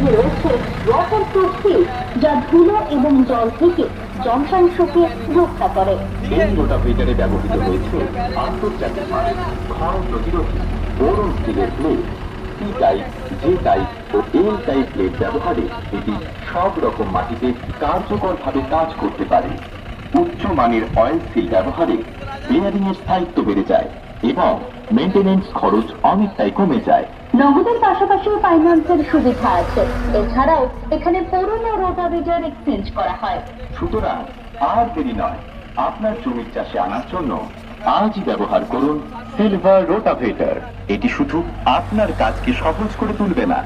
মধ্যে রয়েছে waterproof seal, যা ধুলো এবং জল থেকে যন্ত্রাংশকে রক্ষা করে। এই রোটাভেটারে ব্যবহৃত হয়েছে আন্তর্জাতিক মানের ক্ষয় প্রতিরোধী বোরন স্টিলের plate. C type, J type ও এল টাইপ প্লেট ব্যবহারে এটি সব রকম মাটিতে কার্যকরভাবে কাজ করতে পারে। উচ্চমানের অয়েল সিল ব্যবহারে বেয়ারিং এর স্থায়িত্ব বেড়ে যায় এবং মেইনটেনেন্স খরচ অনেকটাই কমে যায়। নগদের পাশাপাশি ফাইন্যান্সের সুবিধা আছে। এছাড়াও এখানে পুরনো রোটাভেটার এক্সচেঞ্জ করা হয়। সুতরাং আর দেরি নয়, আপনার জমির চাষে আনার জন্য আজই ব্যবহার করুন সিলভার রোটাভেটার। এটি শুধু আপনার কাজকে সহজ করে তুলবে না,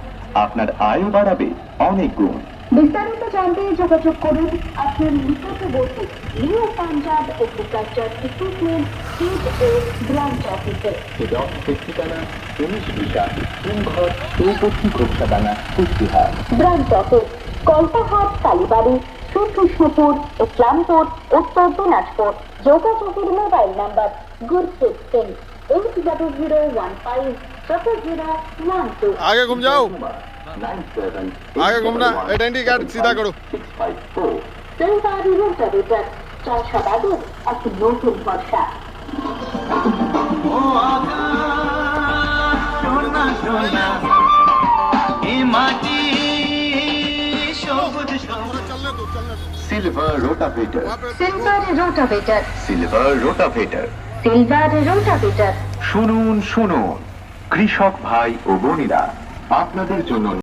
আপনার আয়ও বাড়াবে অনেক গুণ। বিস্তারিত জানতে যোগাযোগ করুন আপনার নিকটবর্তী new Punjab agriculture equipment seed ও ব্রাঞ্চ অফিসে। হেড অফিসের ঠিকানা 19 বিঘা সিংঘর চৌপতি ঘোষাদানা কুচবিহার। Branch office Kalpahat, Kalibari, Srikrishnapur, Islampur, Uttar Dinajpur. যোগাযোগের মোবাইল নাম্বার গুরপ্রীত সিং 80150012। आगे घूम जाओ, आगे घूमना, आइडेंटिटी कार्ड सीधा करो। সিলভার রোটাভেটার, চাষাবাদের এক নতুন ভরসা। Silver rotavator, silver rotavator, silver rotavator. Silver rotavator. শুনুন শুনুন কৃষক ভাই ও বোনেরা, আপনাদের জন্য